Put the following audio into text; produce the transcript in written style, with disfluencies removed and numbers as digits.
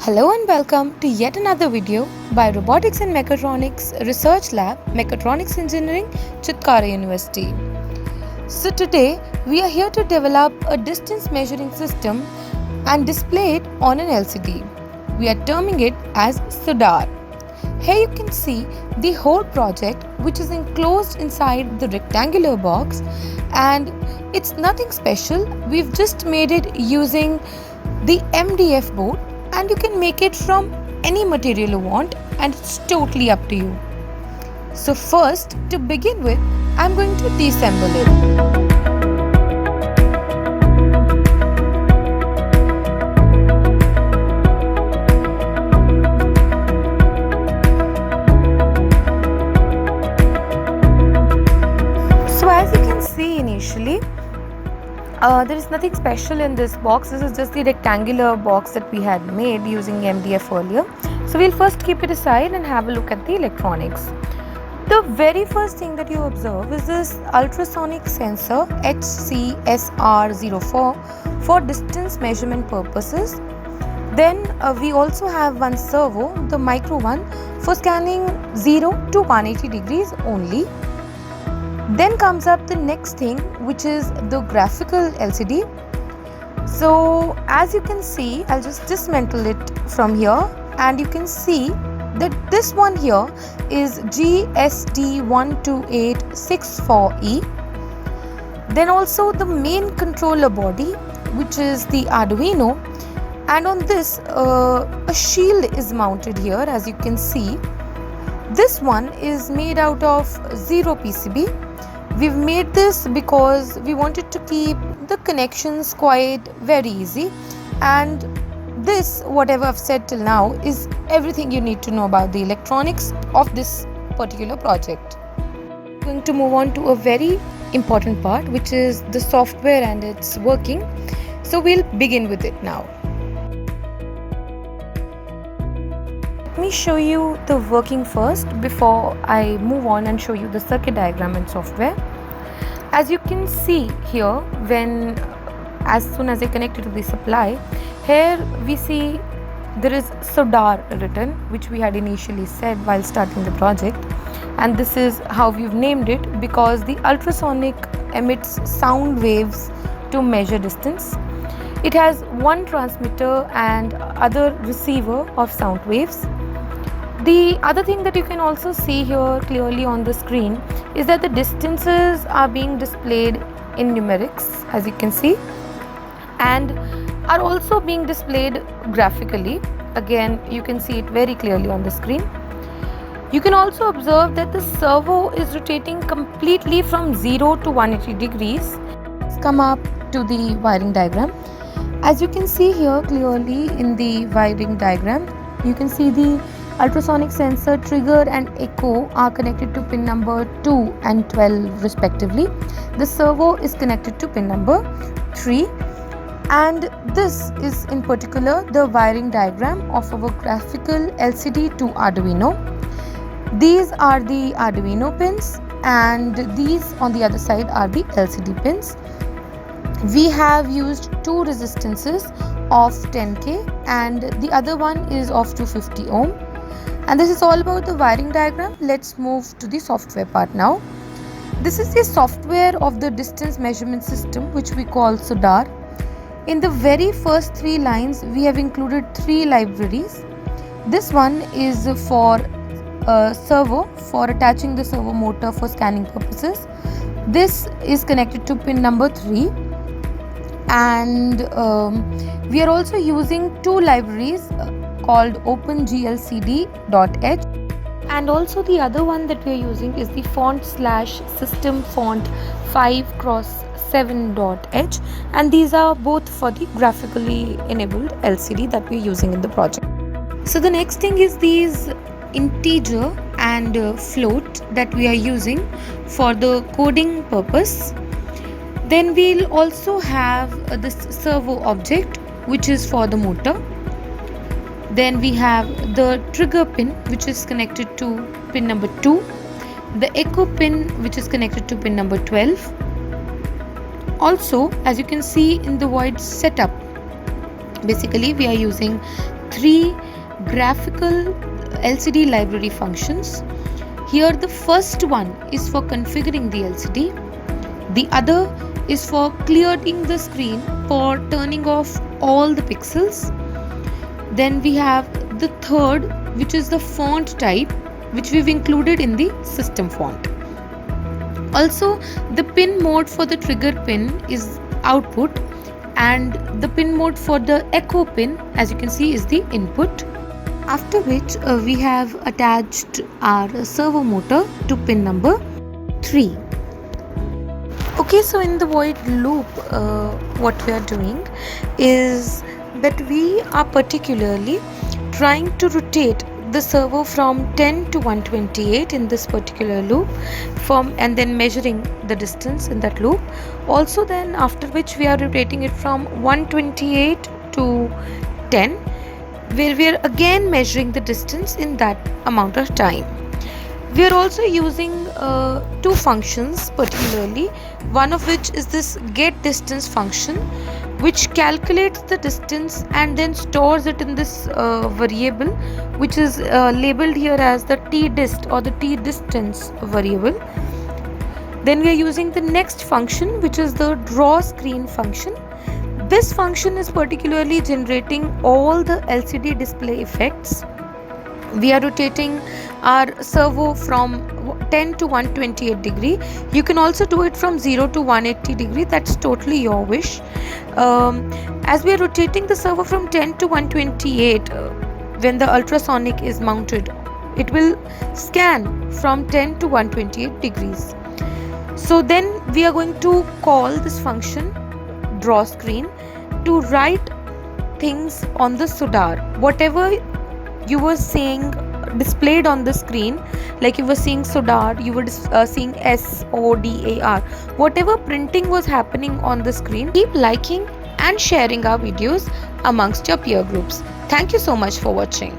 Hello and welcome to yet another video by Robotics and Mechatronics Research Lab, Mechatronics Engineering, Chitkara University. So today we are here to develop a distance measuring system and display it on an LCD. We are terming it as SODAR. Here you can see the whole project, which is enclosed inside the rectangular box, and it's nothing special. We've just made it using the MDF board, and you can make it from any material you want, and it's totally up to you. So first, to begin with, I'm going to deassemble it. So as you can see initially, there is nothing special in this box. This is just the rectangular box that we had made using MDF earlier. So we'll first keep it aside and have a look at the electronics. The very first thing that you observe is this ultrasonic sensor HCSR04 for distance measurement purposes. Then we also have one servo, the micro one, for scanning 0 to 180 degrees only. Then comes up the next thing, which is the graphical LCD. So as you can see, I'll just dismantle it from here, and you can see that this one here is GSD12864E. Then also the main controller body, which is the Arduino, and on this a shield is mounted here. As you can see, this one is made out of zero PCB. We've made this because we wanted to keep the connections quite very easy, and this, whatever I've said till now, is everything you need to know about the electronics of this particular project. I'm going to move on to a very important part, which is the software and its working. So we'll begin with it now. Let me show you the working first before I move on and show you the circuit diagram and software. As you can see here, as soon as I connect it to the supply, here we see there is SODAR written, which we had initially said while starting the project, and this is how we've named it because the ultrasonic emits sound waves to measure distance. It has one transmitter and other receiver of sound waves. The other thing that you can also see here clearly on the screen is that the distances are being displayed in numerics, as you can see, and are also being displayed graphically. Again, you can see it very clearly on the screen. You can also observe that the servo is rotating completely from 0 to 180 degrees. Let's come up to the wiring diagram. As you can see here clearly in the wiring diagram, you can see the ultrasonic sensor, trigger and echo are connected to pin number 2 and 12 respectively. The servo is connected to pin number 3, and this is in particular the wiring diagram of our graphical LCD to Arduino. These are the Arduino pins, and these on the other side are the LCD pins. We have used two resistances of 10K and the other one is of 250 ohm. And this is all about the wiring diagram. Let's move to the software part now. This is the software of the distance measurement system, which we call SODAR. In the very first 3 lines, we have included 3 libraries. This one is for servo, for attaching the servo motor for scanning purposes. This is connected to pin number 3. And we are also using 2 libraries called OpenGLCD.h, and also the other one that we are using is the font/system font 5x7.h, and these are both for the graphically enabled LCD that we are using in the project. So the next thing is these integer and float that we are using for the coding purpose. Then we'll also have this servo object, which is for the motor. Then we have the trigger pin, which is connected to pin number 2, the echo pin, which is connected to pin number 12. Also, as you can see in the void setup, basically we are using three graphical LCD library functions. Here the first one is for configuring the LCD, the other is for clearing the screen for turning off all the pixels. Then we have the third, which is the font type, which we've included in the system font. Also, the pin mode for the trigger pin is output, and the pin mode for the echo pin, as you can see, is the input. After which we have attached our servo motor to pin number 3. Okay, so in the void loop, what we are doing is that we are particularly trying to rotate the servo from 10 to 128 in this particular loop, and then measuring the distance in that loop. Also, then after which we are rotating it from 128 to 10, where we are again measuring the distance in that amount of time. We are also using two functions particularly, one of which is this get distance function, which calculates the distance and then stores it in this variable, which is labeled here as the tdist or the tdistance variable. Then we are using the next function, which is the draw screen function. This function is particularly generating all the LCD display effects. We are rotating our servo from 10 to 128 degree. You can also do it from 0 to 180 degree. That's totally your wish. As we are rotating the servo from 10 to 128, when the ultrasonic is mounted, it will scan from 10 to 128 degrees. So then we are going to call this function draw screen to write things on the SODAR. Whatever you were seeing displayed on the screen, like you were seeing SODAR, you were seeing SODAR, whatever printing was happening on the screen, keep liking and sharing our videos amongst your peer groups. Thank you so much for watching.